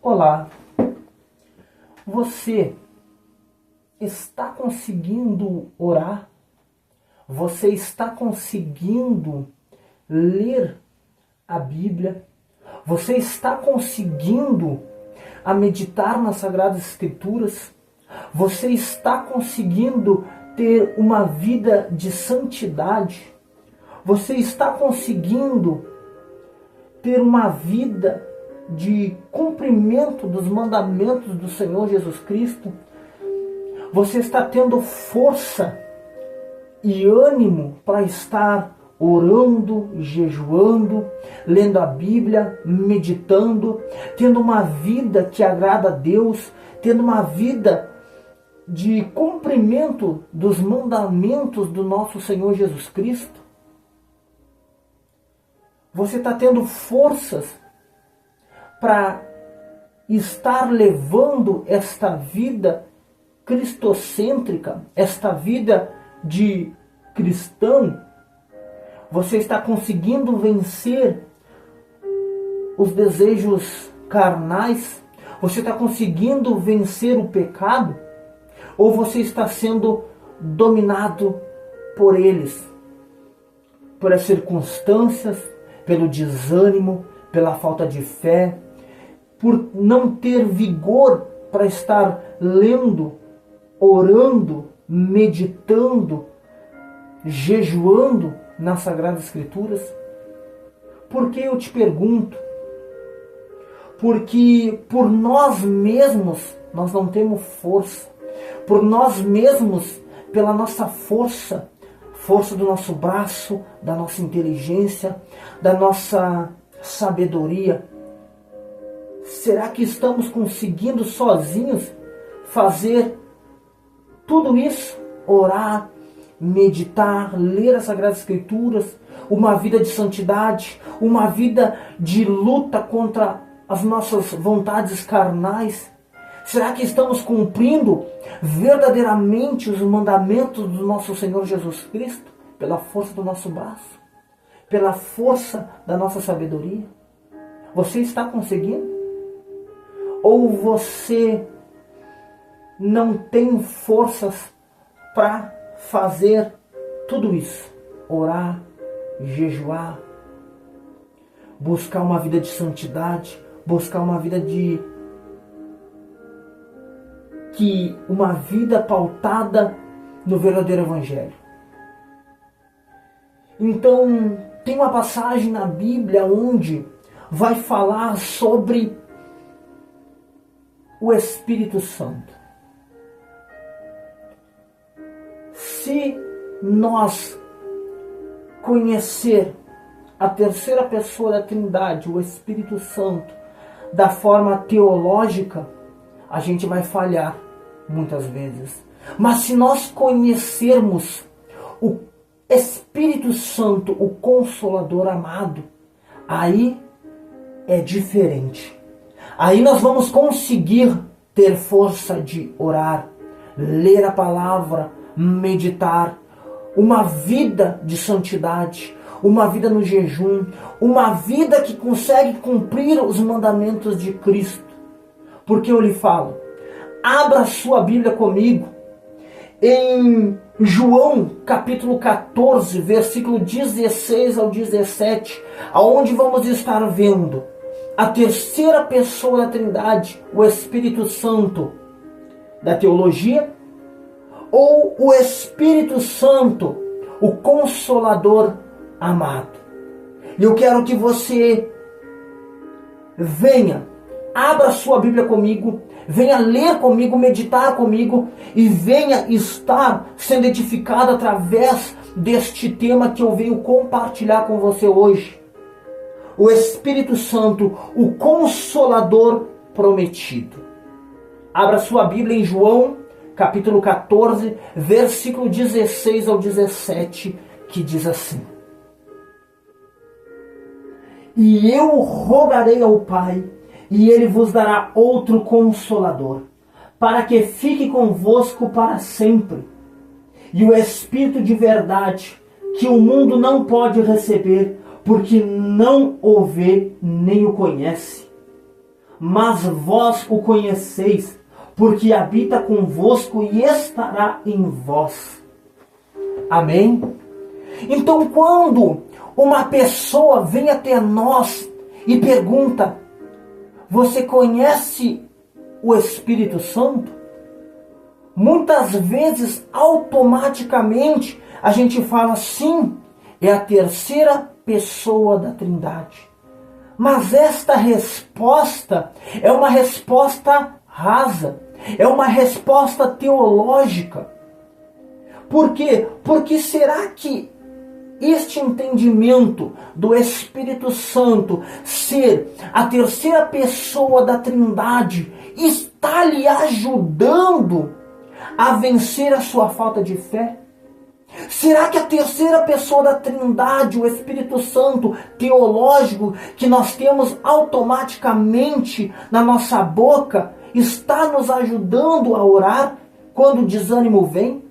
Olá, você está conseguindo orar? Você está conseguindo ler a Bíblia? Você está conseguindo a meditar nas Sagradas Escrituras? Você está conseguindo ter uma vida de santidade? Você está conseguindo ter uma vida de cumprimento dos mandamentos do Senhor Jesus Cristo? Você está tendo força e ânimo para estar orando, jejuando, lendo a Bíblia, meditando, tendo uma vida que agrada a Deus, tendo uma vida de cumprimento dos mandamentos do nosso Senhor Jesus Cristo? Você está tendo forças para estar levando esta vida cristocêntrica, esta vida de cristão? Você está conseguindo vencer os desejos carnais? Você está conseguindo vencer o pecado? Ou você está sendo dominado por eles? Pelas circunstâncias, pelo desânimo, pela falta de fé, por não ter vigor para estar lendo, orando, meditando, jejuando nas Sagradas Escrituras? Por que eu te pergunto? Porque por nós mesmos nós não temos força. Por nós mesmos, pela nossa força do nosso braço, da nossa inteligência, da nossa sabedoria, será que estamos conseguindo sozinhos fazer tudo isso? Orar, meditar, ler as Sagradas Escrituras, uma vida de santidade, uma vida de luta contra as nossas vontades carnais? Será que estamos cumprindo verdadeiramente os mandamentos do nosso Senhor Jesus Cristo? Pela força do nosso braço? Pela força da nossa sabedoria? Você está conseguindo? Ou você não tem forças para fazer tudo isso? Orar, jejuar, buscar uma vida de santidade, buscar uma vida uma vida pautada no verdadeiro Evangelho. Então, tem uma passagem na Bíblia onde vai falar sobre o Espírito Santo. Se nós conhecer a terceira pessoa da Trindade, o Espírito Santo, da forma teológica, a gente vai falhar muitas vezes. Mas se nós conhecermos o Espírito Santo, o Consolador amado, aí é diferente. Aí nós vamos conseguir ter força de orar, ler a palavra, meditar, uma vida de santidade, uma vida no jejum, uma vida que consegue cumprir os mandamentos de Cristo. Porque eu lhe falo, abra sua Bíblia comigo em João capítulo 14, versículo 16 ao 17, aonde vamos estar vendo a terceira pessoa da Trindade, o Espírito Santo da teologia, ou o Espírito Santo, o Consolador amado. E eu quero que você venha, abra sua Bíblia comigo, venha ler comigo, meditar comigo e venha estar sendo edificado através deste tema que eu venho compartilhar com você hoje. O Espírito Santo, o Consolador prometido. Abra sua Bíblia em João, capítulo 14, versículo 16 ao 17, que diz assim: E eu rogarei ao Pai, e Ele vos dará outro Consolador, para que fique convosco para sempre. E o Espírito de verdade, que o mundo não pode receber, porque não o vê nem o conhece. mas vós o conheceis, porque habita convosco e estará em vós. Amém? Então, quando uma pessoa vem até nós e pergunta: você conhece o Espírito Santo? Muitas vezes, automaticamente, a gente fala: sim, é a terceira pessoa da Trindade. Mas esta resposta é uma resposta rasa, é uma resposta teológica. Por quê? Porque será que este entendimento do Espírito Santo ser a terceira pessoa da Trindade está lhe ajudando a vencer a sua falta de fé? Será que a terceira pessoa da Trindade, o Espírito Santo teológico, que nós temos automaticamente na nossa boca, está nos ajudando a orar quando o desânimo vem?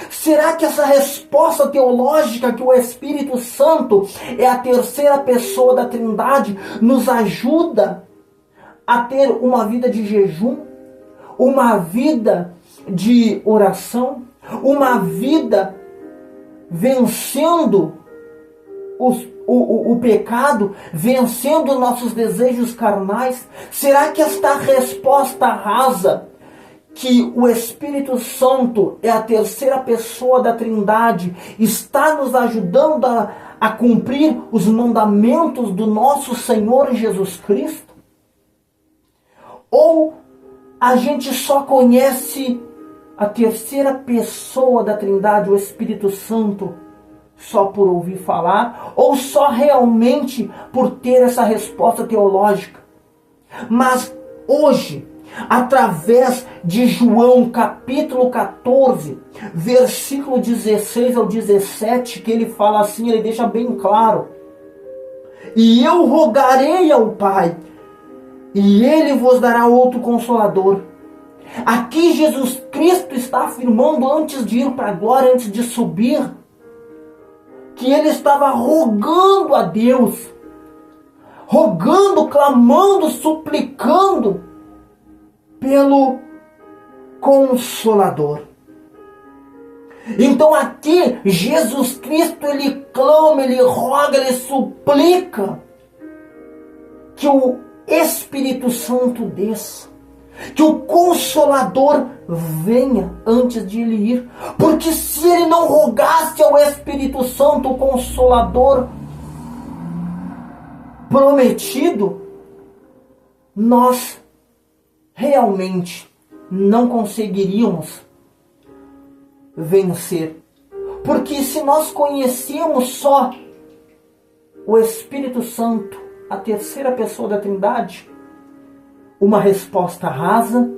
Será que essa resposta teológica que o Espírito Santo é a terceira pessoa da Trindade nos ajuda a ter uma vida de jejum, uma vida de oração, uma vida vencendo o pecado, vencendo nossos desejos carnais? Será que esta resposta rasa, que o Espírito Santo é a terceira pessoa da Trindade, está nos ajudando a cumprir os mandamentos do nosso Senhor Jesus Cristo? Ou a gente só conhece a terceira pessoa da Trindade, o Espírito Santo, só por ouvir falar, ou só realmente por ter essa resposta teológica? Mas hoje, através de João capítulo 14, versículo 16 ao 17, que ele fala assim, ele deixa bem claro: e eu rogarei ao Pai, e ele vos dará outro Consolador. Aqui Jesus Cristo está afirmando, antes de ir para a glória, antes de subir, que ele estava rogando a Deus, rogando, clamando, suplicando pelo Consolador. Então aqui Jesus Cristo, ele clama, ele roga, ele suplica que o Espírito Santo desça, que o Consolador venha antes de ele ir. Porque se ele não rogasse ao Espírito Santo, o Consolador prometido, nós realmente não conseguiríamos vencer. Porque se nós conhecemos só o Espírito Santo, a terceira pessoa da Trindade, uma resposta rasa,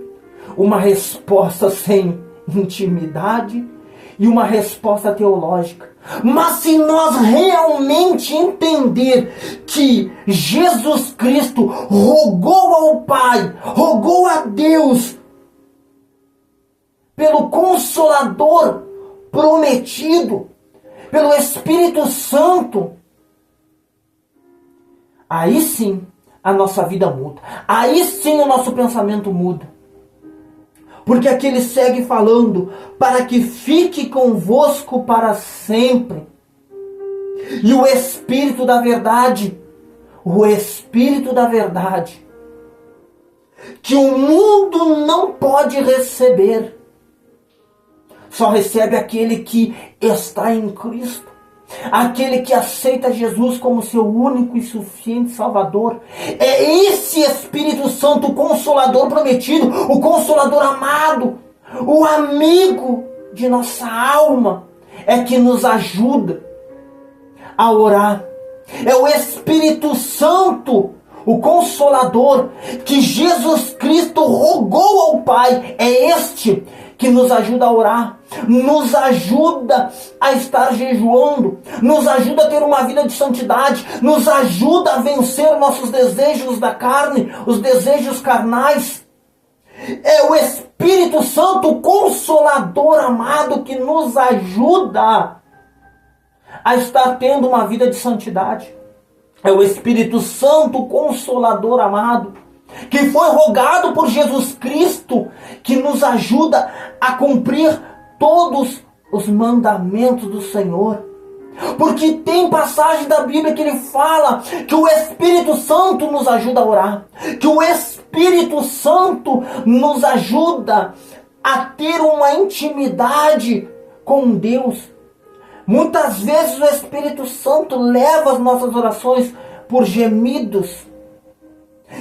uma resposta sem intimidade e uma resposta teológica. Mas se nós realmente entender que Jesus Cristo rogou ao Pai, rogou a Deus pelo Consolador prometido, pelo Espírito Santo, aí sim a nossa vida muda. Aí sim o nosso pensamento muda. Porque aqui ele segue falando: para que fique convosco para sempre. E o Espírito da verdade, o Espírito da verdade, que o mundo não pode receber, só recebe aquele que está em Cristo. Aquele que aceita Jesus como seu único e suficiente Salvador. É esse Espírito Santo, o Consolador prometido, o Consolador amado, o amigo de nossa alma, é que nos ajuda a orar. É o Espírito Santo, o Consolador, que Jesus Cristo rogou ao Pai. É este que nos ajuda a orar, nos ajuda a estar jejuando, nos ajuda a ter uma vida de santidade, nos ajuda a vencer nossos desejos da carne, os desejos carnais. É o Espírito Santo, o Consolador amado, que nos ajuda a estar tendo uma vida de santidade. É o Espírito Santo, o Consolador amado, que foi rogado por Jesus Cristo, que nos ajuda a cumprir todos os mandamentos do Senhor. Porque tem passagem da Bíblia que ele fala que o Espírito Santo nos ajuda a orar, que o Espírito Santo nos ajuda a ter uma intimidade com Deus. Muitas vezes o Espírito Santo leva as nossas orações por gemidos.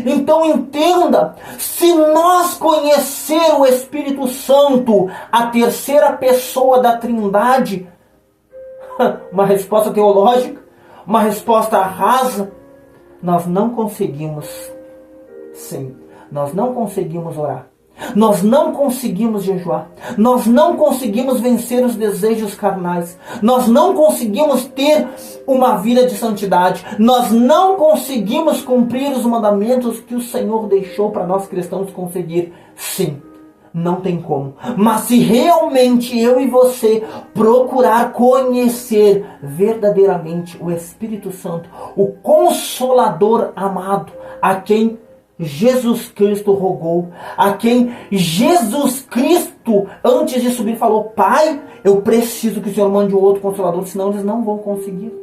Então entenda, se nós conhecer o Espírito Santo, a terceira pessoa da Trindade, uma resposta teológica, uma resposta rasa, nós não conseguimos, sim, nós não conseguimos orar. Nós não conseguimos jejuar. Nós não conseguimos vencer os desejos carnais. Nós não conseguimos ter uma vida de santidade. Nós não conseguimos cumprir os mandamentos que o Senhor deixou para nós cristãos conseguir. Sim, não tem como. Mas se realmente eu e você procurar conhecer verdadeiramente o Espírito Santo, o Consolador amado, a quem Jesus Cristo rogou, a quem Jesus Cristo, antes de subir, falou: Pai, eu preciso que o Senhor mande um outro Consolador, senão eles não vão conseguir.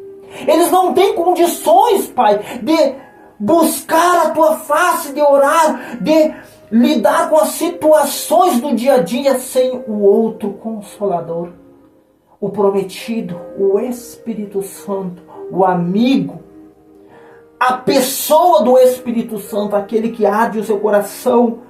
Eles não têm condições, Pai, de buscar a Tua face, de orar, de lidar com as situações do dia a dia sem o outro Consolador, o prometido, o Espírito Santo, o amigo, a pessoa do Espírito Santo, aquele que arde o seu coração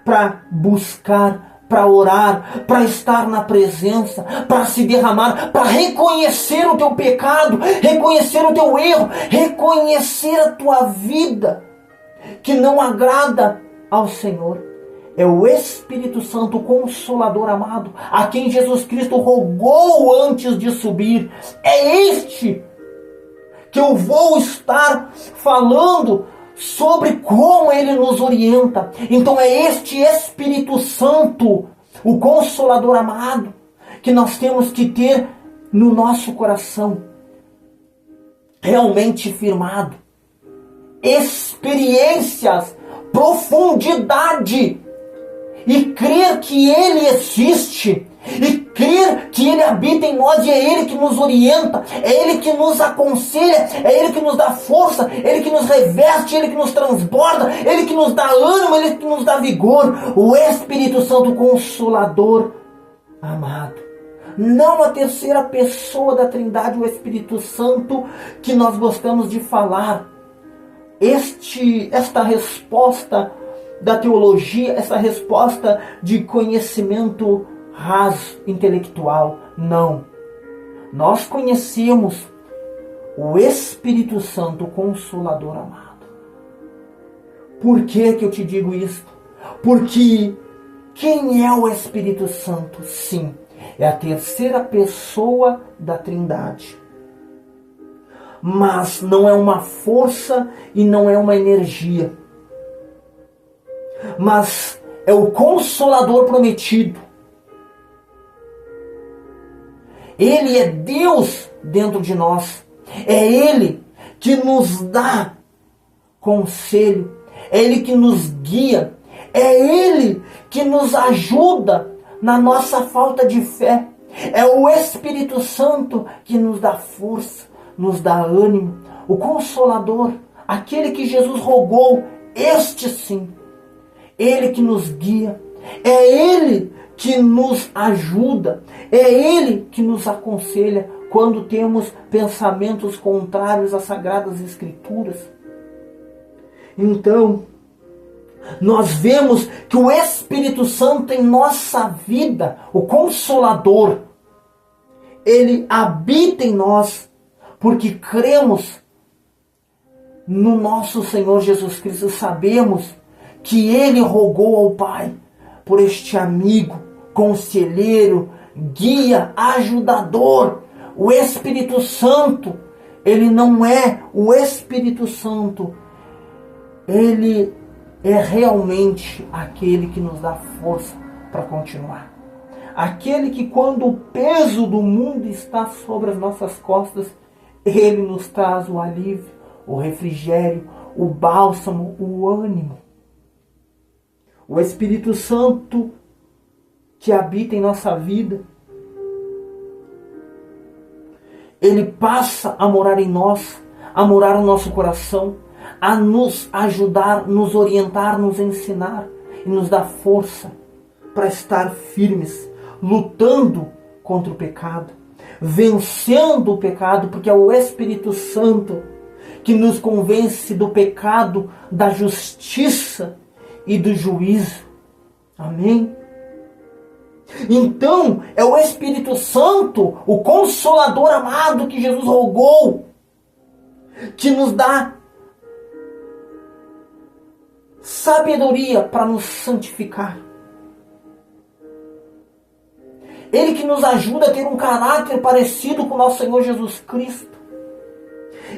para buscar, para orar, para estar na presença, para se derramar, para reconhecer o teu pecado, reconhecer o teu erro, reconhecer a tua vida que não agrada ao Senhor. É o Espírito Santo, o Consolador amado, a quem Jesus Cristo rogou antes de subir. É este que eu vou estar falando sobre como Ele nos orienta. Então é este Espírito Santo, o Consolador amado, que nós temos que ter no nosso coração, realmente firmado. Experiências, profundidade, e crer que Ele existe, e crer que Ele habita em nós, e é Ele que nos orienta, é Ele que nos aconselha, é Ele que nos dá força, é Ele que nos reveste, é Ele que nos transborda, é Ele que nos dá ânimo, é Ele que nos dá vigor. O Espírito Santo Consolador amado. Não a terceira pessoa da Trindade, o Espírito Santo, que nós gostamos de falar. Esta resposta da teologia, essa resposta de conhecimento raso, intelectual, não. Nós conhecemos o Espírito Santo, o Consolador amado. Por que eu te digo isso? Porque quem é o Espírito Santo? Sim, é a terceira pessoa da Trindade. Mas não é uma força e não é uma energia. Mas é o Consolador prometido. Ele é Deus dentro de nós. É Ele que nos dá conselho. É Ele que nos guia. É Ele que nos ajuda na nossa falta de fé. É o Espírito Santo que nos dá força, nos dá ânimo. O Consolador, aquele que Jesus rogou, este sim. Ele que nos guia. É Ele que nos ajuda. É Ele que nos aconselha quando temos pensamentos contrários às Sagradas Escrituras. Então, nós vemos que o Espírito Santo em nossa vida, o Consolador, ele habita em nós porque cremos no nosso Senhor Jesus Cristo. Sabemos que Ele rogou ao Pai por este amigo, conselheiro, guia, ajudador, o Espírito Santo. Ele não é o Espírito Santo, Ele é realmente aquele que nos dá força para continuar. Aquele que, quando o peso do mundo está sobre as nossas costas, Ele nos traz o alívio, o refrigério, o bálsamo, o ânimo. O Espírito Santo que habita em nossa vida, ele passa a morar em nós, a morar no nosso coração, a nos ajudar, nos orientar, nos ensinar e nos dar força para estar firmes, lutando contra o pecado, vencendo o pecado, porque é o Espírito Santo que nos convence do pecado, da justiça e do juízo. Amém? Então, é o Espírito Santo, o Consolador amado que Jesus rogou, que nos dá sabedoria para nos santificar. Ele que nos ajuda a ter um caráter parecido com o nosso Senhor Jesus Cristo.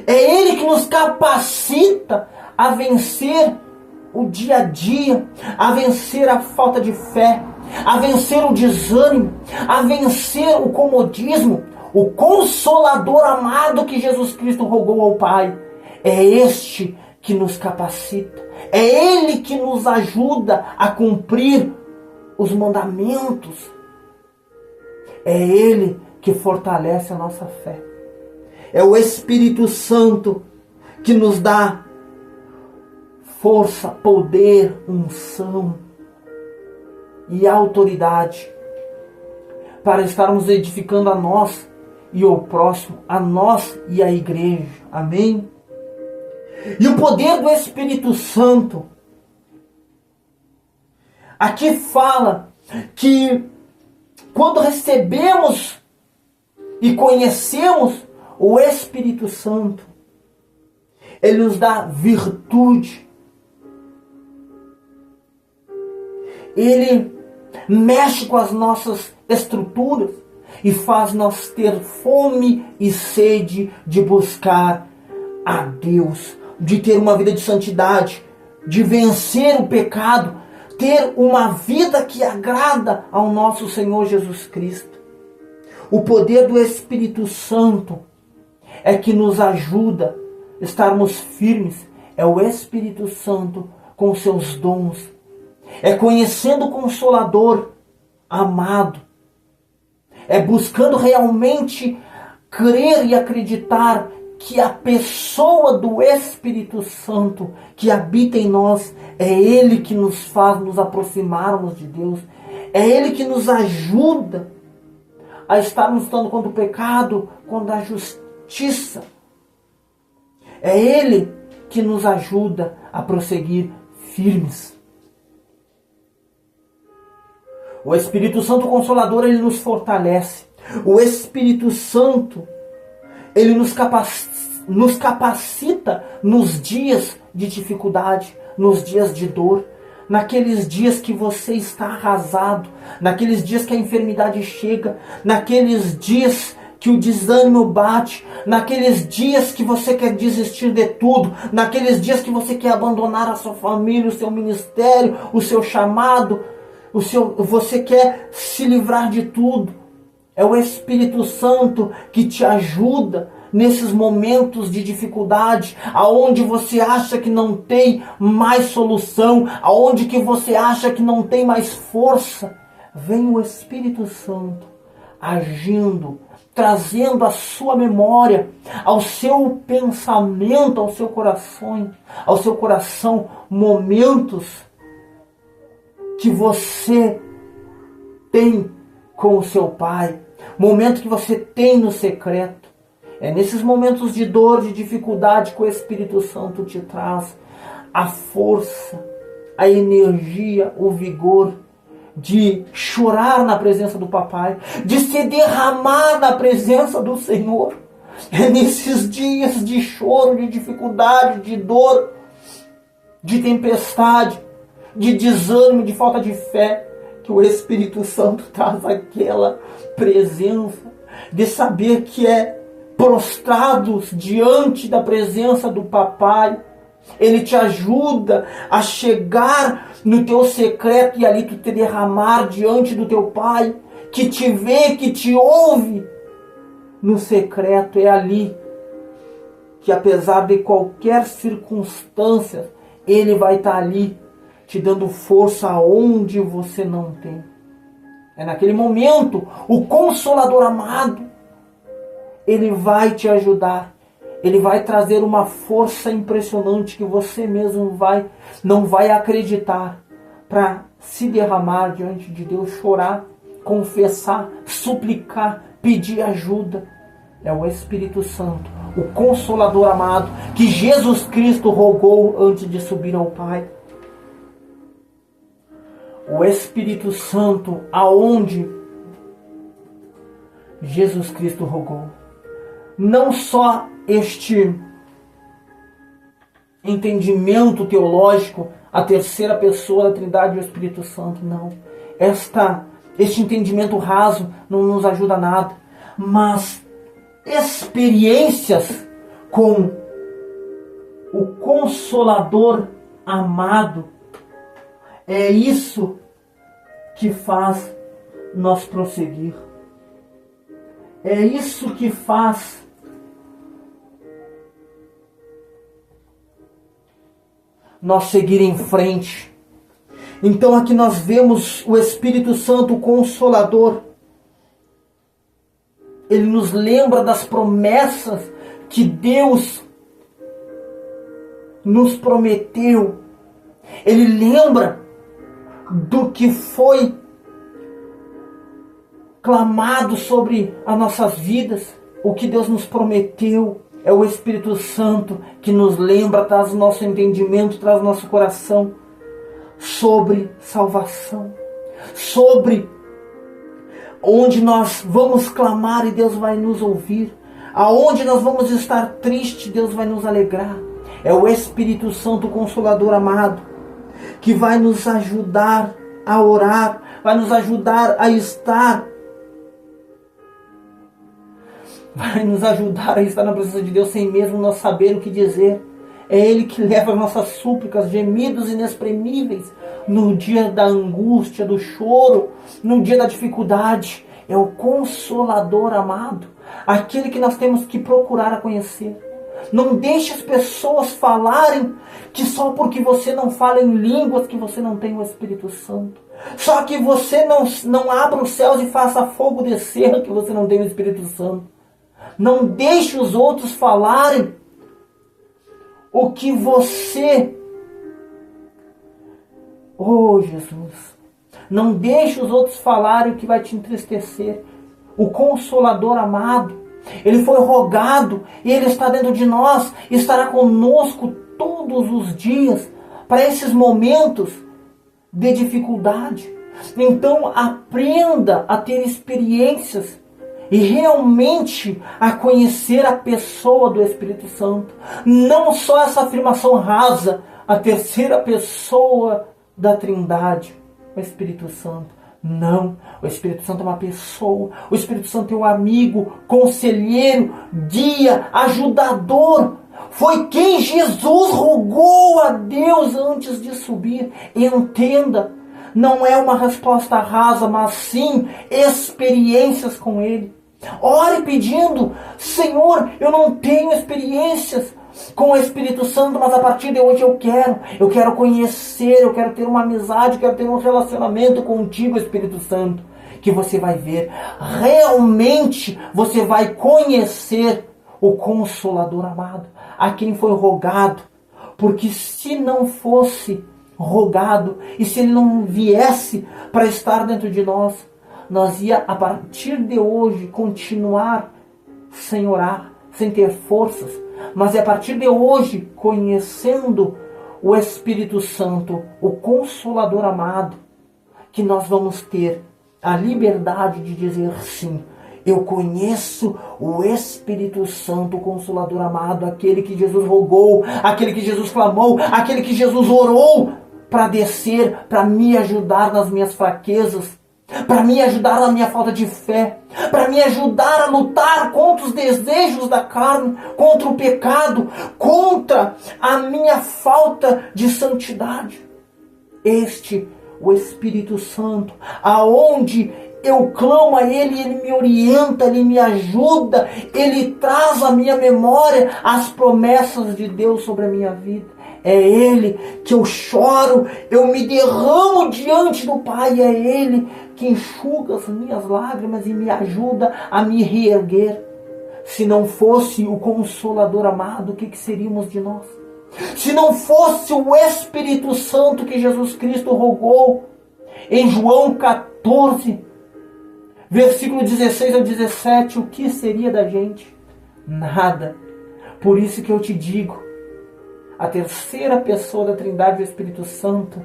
É Ele que nos capacita a vencer o dia a dia, a vencer a falta de fé, a vencer o desânimo, a vencer o comodismo. O Consolador amado que Jesus Cristo rogou ao Pai, é este que nos capacita. É Ele que nos ajuda a cumprir os mandamentos. É Ele que fortalece a nossa fé. É o Espírito Santo que nos dá força, poder, unção e autoridade para estarmos edificando a nós e o próximo, a nós e a igreja. Amém? E o poder do Espírito Santo aqui fala que quando recebemos e conhecemos o Espírito Santo, ele nos dá virtude. Ele mexe com as nossas estruturas e faz nós ter fome e sede de buscar a Deus, de ter uma vida de santidade, de vencer o pecado, ter uma vida que agrada ao nosso Senhor Jesus Cristo. O poder do Espírito Santo é que nos ajuda a estarmos firmes. É o Espírito Santo com seus dons. É conhecendo o Consolador amado. É buscando realmente crer e acreditar que a pessoa do Espírito Santo que habita em nós, é Ele que nos faz nos aproximarmos de Deus. É Ele que nos ajuda a estarmos lutando contra o pecado, contra a justiça. É Ele que nos ajuda a prosseguir firmes. O Espírito Santo Consolador, ele nos fortalece. O Espírito Santo, ele nos capacita nos dias de dificuldade, nos dias de dor, naqueles dias que você está arrasado, naqueles dias que a enfermidade chega, naqueles dias que o desânimo bate, naqueles dias que você quer desistir de tudo, naqueles dias que você quer abandonar a sua família, o seu ministério, o seu chamado, você quer se livrar de tudo. É o Espírito Santo que te ajuda nesses momentos de dificuldade, aonde você acha que não tem mais solução, aonde que você acha que não tem mais força. Vem o Espírito Santo agindo, trazendo à sua memória, ao seu pensamento, ao seu coração, momentos que você tem com o seu Pai, momento que você tem no secreto. É nesses momentos de dor, de dificuldade, que o Espírito Santo te traz a força, a energia, o vigor de chorar na presença do Papai, de se derramar na presença do Senhor. É nesses dias de choro, de dificuldade, de dor, de tempestade, de desânimo, de falta de fé, que o Espírito Santo traz aquela presença de saber que é prostrados diante da presença do Papai. Ele te ajuda a chegar no teu secreto e ali tu te derramar diante do teu Pai, que te vê, que te ouve no secreto. É ali que, apesar de qualquer circunstância, Ele vai estar ali te dando força aonde você não tem. É naquele momento, o Consolador amado, ele vai te ajudar. Ele vai trazer uma força impressionante que você mesmo não vai acreditar, para se derramar diante de Deus, chorar, confessar, suplicar, pedir ajuda. É o Espírito Santo, o Consolador amado, que Jesus Cristo rogou antes de subir ao Pai. O Espírito Santo, aonde Jesus Cristo rogou. Não só este entendimento teológico, a terceira pessoa da Trindade e o Espírito Santo, não. Este entendimento raso não nos ajuda a nada, mas experiências com o Consolador amado, é isso que faz nós prosseguir. É isso que faz nós seguir em frente. Então aqui nós vemos o Espírito Santo, o Consolador. Ele nos lembra das promessas que Deus nos prometeu. Ele lembra do que foi clamado sobre as nossas vidas, o que Deus nos prometeu. É o Espírito Santo que nos lembra, traz o nosso entendimento, traz o nosso coração sobre salvação, sobre onde nós vamos clamar e Deus vai nos ouvir, aonde nós vamos estar tristes, Deus vai nos alegrar. É o Espírito Santo, o Consolador amado, que vai nos ajudar a orar, vai nos ajudar a estar, vai nos ajudar a estar na presença de Deus sem mesmo nós saber o que dizer. É Ele que leva nossas súplicas, gemidos inexprimíveis, no dia da angústia, do choro, no dia da dificuldade. É o Consolador amado, aquele que nós temos que procurar a conhecer. Não deixe as pessoas falarem que só porque você não fala em línguas que você não tem o Espírito Santo. Só que você não abra os céus e faça fogo descer que você não tem o Espírito Santo. Não deixe os outros falarem o que você... Oh, Jesus! Não deixe os outros falarem o que vai te entristecer. O Consolador amado, Ele foi rogado e Ele está dentro de nós, estará conosco todos os dias para esses momentos de dificuldade. Então aprenda a ter experiências e realmente a conhecer a pessoa do Espírito Santo. Não só essa afirmação rasa, a terceira pessoa da Trindade, o Espírito Santo. Não, o Espírito Santo é uma pessoa. O Espírito Santo é um amigo, conselheiro, guia, ajudador. Foi quem Jesus rogou a Deus antes de subir. Entenda, não é uma resposta rasa, mas sim experiências com Ele. Ore pedindo: Senhor, eu não tenho experiências com o Espírito Santo, mas a partir de hoje eu quero conhecer, eu quero ter uma amizade, eu quero ter um relacionamento contigo, Espírito Santo, que você vai ver, realmente você vai conhecer o Consolador amado, a quem foi rogado, porque se não fosse rogado, e se Ele não viesse para estar dentro de nós ia a partir de hoje continuar sem orar, sem ter forças, mas é a partir de hoje, conhecendo o Espírito Santo, o Consolador amado, que nós vamos ter a liberdade de dizer sim. Eu conheço o Espírito Santo, o Consolador amado, aquele que Jesus rogou, aquele que Jesus clamou, aquele que Jesus orou para descer, para me ajudar nas minhas fraquezas, para me ajudar na minha falta de fé, para me ajudar a lutar contra os desejos da carne, contra o pecado, contra a minha falta de santidade. O Espírito Santo, aonde eu clamo a Ele, Ele me orienta, Ele me ajuda, Ele traz à minha memória as promessas de Deus sobre a minha vida. É Ele que eu choro, eu me derramo diante do Pai. É Ele que enxuga as minhas lágrimas e me ajuda a me reerguer. Se não fosse o Consolador amado, o que seríamos de nós? Se não fosse o Espírito Santo que Jesus Cristo rogou em João 14, versículo 16 ao 17, o que seria da gente? Nada. Por isso que eu te digo, a terceira pessoa da Trindade, o Espírito Santo,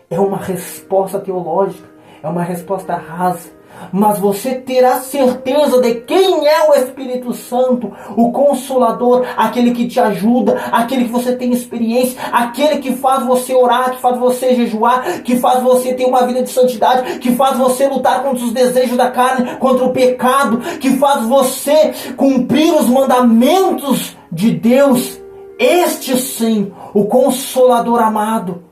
é uma resposta teológica, é uma resposta rasa. Mas você terá certeza de quem é o Espírito Santo, o Consolador, aquele que te ajuda, aquele que você tem experiência, aquele que faz você orar, que faz você jejuar, que faz você ter uma vida de santidade, que faz você lutar contra os desejos da carne, contra o pecado, que faz você cumprir os mandamentos de Deus. Este sim, o Consolador amado,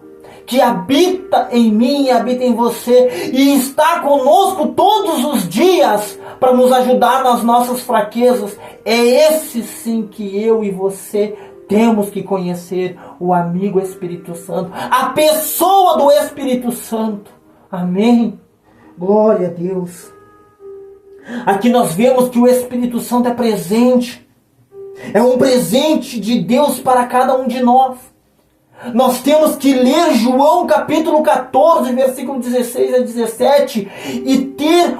que habita em mim e habita em você e está conosco todos os dias para nos ajudar nas nossas fraquezas. É esse sim que eu e você temos que conhecer, o amigo Espírito Santo, a pessoa do Espírito Santo. Amém? Glória a Deus. Aqui nós vemos que o Espírito Santo é presente. É um presente de Deus para cada um de nós. Nós temos que ler João capítulo 14, versículo 16 a 17 e ter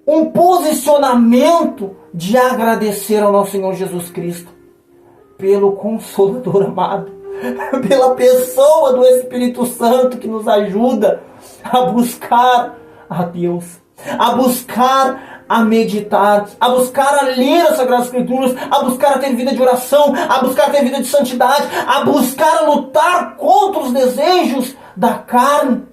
um posicionamento de agradecer ao nosso Senhor Jesus Cristo pelo Consolador amado, pela pessoa do Espírito Santo que nos ajuda a buscar a Deus, a buscar a meditar, a buscar a ler as Sagradas Escrituras, a buscar a ter vida de oração, a buscar a ter vida de santidade, a buscar a lutar contra os desejos da carne.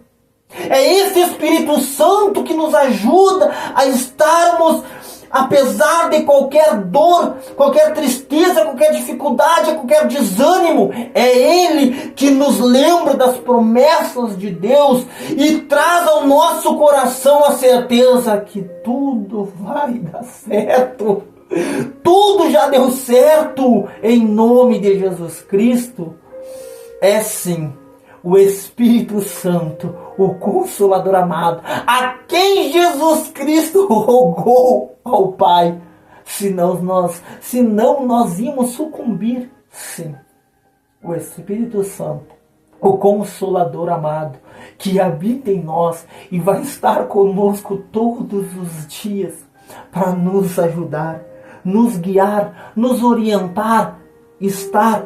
É esse Espírito Santo que nos ajuda a estarmos, apesar de qualquer dor, qualquer tristeza, qualquer dificuldade, qualquer desânimo, é Ele que nos lembra das promessas de Deus e traz ao nosso coração a certeza que tudo vai dar certo. Tudo já deu certo em nome de Jesus Cristo. É sim o Espírito Santo, o Consolador amado, a quem Jesus Cristo rogou ao Pai. Senão nós íamos sucumbir. Sim, o Espírito Santo, o Consolador amado, que habita em nós e vai estar conosco todos os dias para nos ajudar, nos guiar, nos orientar, estar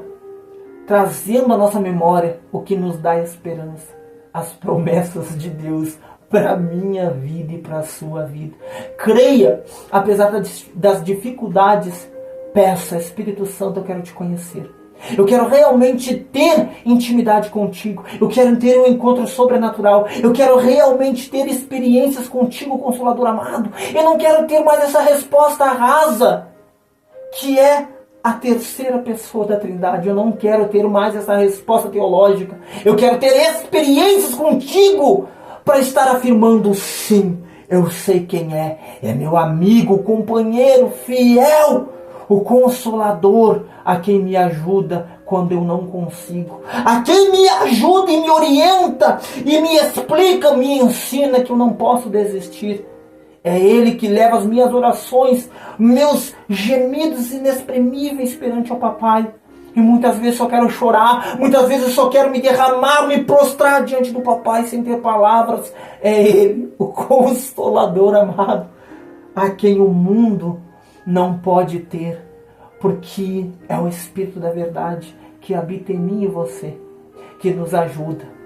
trazendo à nossa memória o que nos dá esperança, as promessas de Deus para a minha vida e para a sua vida. Creia, apesar das dificuldades, peça: Espírito Santo, eu quero te conhecer. Eu quero realmente ter intimidade contigo. Eu quero ter um encontro sobrenatural. Eu quero realmente ter experiências contigo, Consolador amado. Eu não quero ter mais essa resposta rasa, que é a terceira pessoa da Trindade. Eu não quero ter mais essa resposta teológica. Eu quero ter experiências contigo para estar afirmando: sim, eu sei quem é. É meu amigo, companheiro, fiel, o Consolador, a quem me ajuda quando eu não consigo, a quem me ajuda e me orienta e me explica, me ensina que eu não posso desistir. É Ele que leva as minhas orações, meus gemidos inexprimíveis perante ao Papai. E muitas vezes só quero chorar, muitas vezes só quero me derramar, me prostrar diante do Papai sem ter palavras. É Ele, o Consolador amado, a quem o mundo não pode ter, porque é o Espírito da verdade que habita em mim e você, que nos ajuda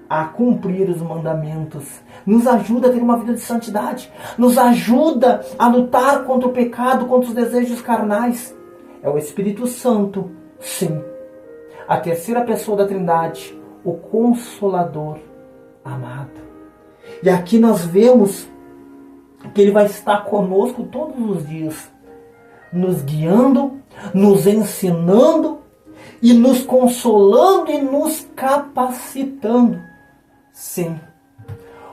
a cumprir os mandamentos, nos ajuda a ter uma vida de santidade, nos ajuda a lutar contra o pecado, contra os desejos carnais. É o Espírito Santo, sim, a terceira pessoa da Trindade, o Consolador amado. E aqui nós vemos que Ele vai estar conosco todos os dias, nos guiando, nos ensinando e nos consolando e nos capacitando. Sim,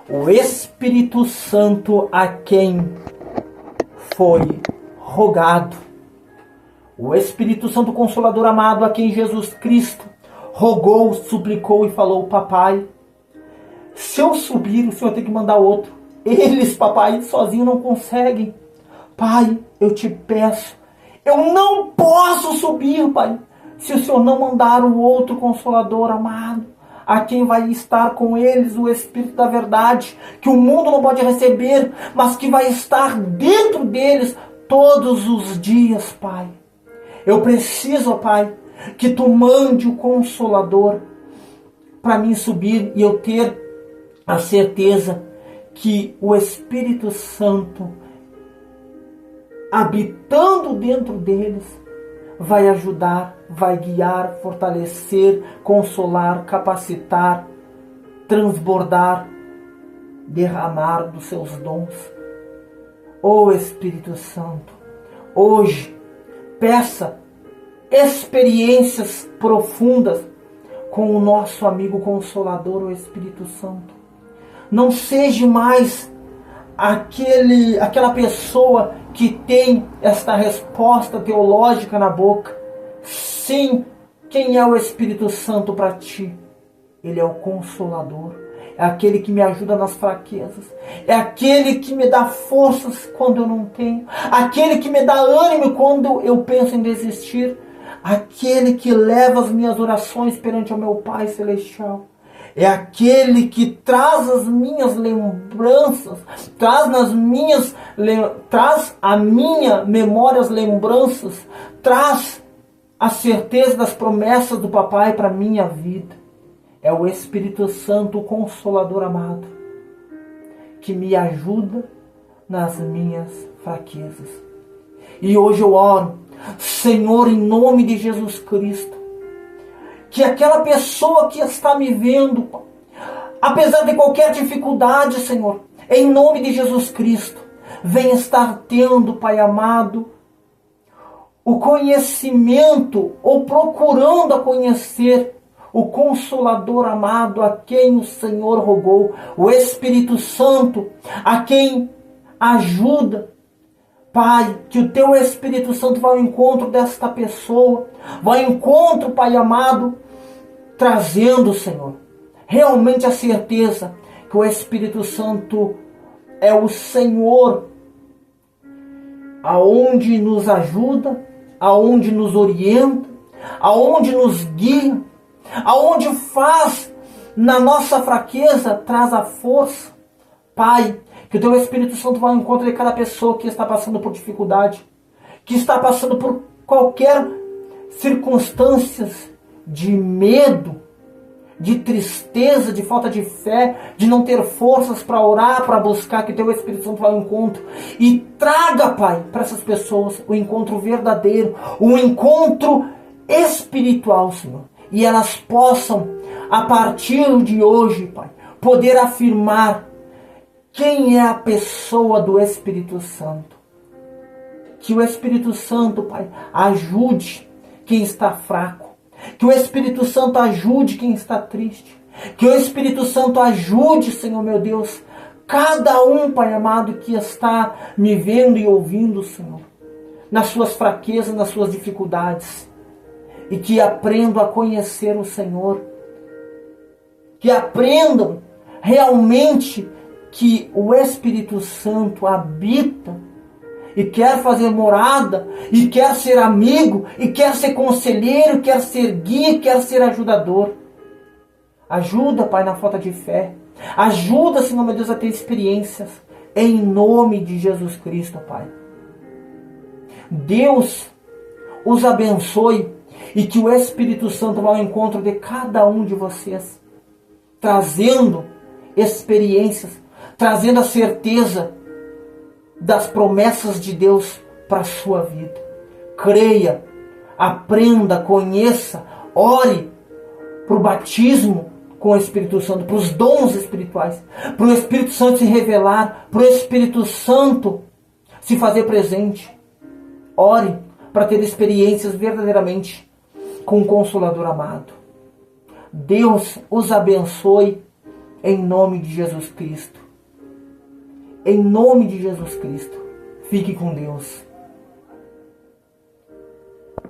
o Espírito Santo a quem foi rogado, o Espírito Santo Consolador amado a quem Jesus Cristo rogou, suplicou e falou: papai, se eu subir, o Senhor tem que mandar outro. Eles, papai, sozinhos não conseguem. Pai, eu te peço, eu não posso subir, pai, se o Senhor não mandar o outro Consolador amado, a quem vai estar com eles o Espírito da verdade, que o mundo não pode receber, mas que vai estar dentro deles todos os dias, pai. Eu preciso, pai, que tu mande o Consolador para mim subir e eu ter a certeza que o Espírito Santo, habitando dentro deles, vai ajudar, vai guiar, fortalecer, consolar, capacitar, transbordar, derramar dos seus dons. Ó Espírito Santo, hoje peça experiências profundas com o nosso amigo Consolador, o Espírito Santo. Não seja mais aquela pessoa que tem esta resposta teológica na boca. Sim, quem é o Espírito Santo para ti? Ele é o Consolador. É aquele que me ajuda nas fraquezas. É aquele que me dá forças quando eu não tenho. Aquele que me dá ânimo quando eu penso em desistir. Aquele que leva as minhas orações perante o meu Pai Celestial. É aquele que traz as minhas lembranças, traz a minha memória as lembranças, traz a certeza das promessas do Papai para a minha vida. É o Espírito Santo, o Consolador amado, que me ajuda nas minhas fraquezas. E hoje eu oro, Senhor, em nome de Jesus Cristo, que aquela pessoa que está me vendo, apesar de qualquer dificuldade, Senhor, em nome de Jesus Cristo, venha estar tendo, Pai amado, o conhecimento, ou procurando a conhecer o Consolador amado, a quem o Senhor rogou, o Espírito Santo, a quem ajuda. Pai, que o Teu Espírito Santo vá ao encontro desta pessoa, vá ao encontro, Pai amado, trazendo, Senhor, realmente a certeza que o Espírito Santo é o Senhor, aonde nos ajuda, aonde nos orienta, aonde nos guia, aonde faz na nossa fraqueza, traz a força. Pai, que o Teu Espírito Santo vá ao encontro de cada pessoa que está passando por dificuldade, que está passando por qualquer circunstâncias de medo, de tristeza, de falta de fé, de não ter forças para orar, para buscar, que o Teu Espírito Santo vá ao encontro e traga, Pai, para essas pessoas o encontro verdadeiro, o encontro espiritual, Senhor. E elas possam, a partir de hoje, Pai, poder afirmar quem é a pessoa do Espírito Santo. Que o Espírito Santo, Pai, ajude quem está fraco. Que o Espírito Santo ajude quem está triste. Que o Espírito Santo ajude, Senhor meu Deus, cada um, Pai amado, que está me vendo e ouvindo, Senhor, nas suas fraquezas, nas suas dificuldades. E que aprendam a conhecer o Senhor. Que aprendam realmente que o Espírito Santo habita e quer fazer morada, e quer ser amigo, e quer ser conselheiro, quer ser guia, quer ser ajudador. Ajuda, Pai, na falta de fé. Ajuda, Senhor meu Deus, a ter experiências. Em nome de Jesus Cristo, Pai. Deus os abençoe e que o Espírito Santo vá ao encontro de cada um de vocês, trazendo experiências, trazendo a certeza das promessas de Deus para a sua vida. Creia, aprenda, conheça, ore para o batismo com o Espírito Santo, para os dons espirituais, para o Espírito Santo se revelar, para o Espírito Santo se fazer presente. Ore para ter experiências verdadeiramente com o Consolador amado. Deus os abençoe em nome de Jesus Cristo. Em nome de Jesus Cristo. Fique com Deus.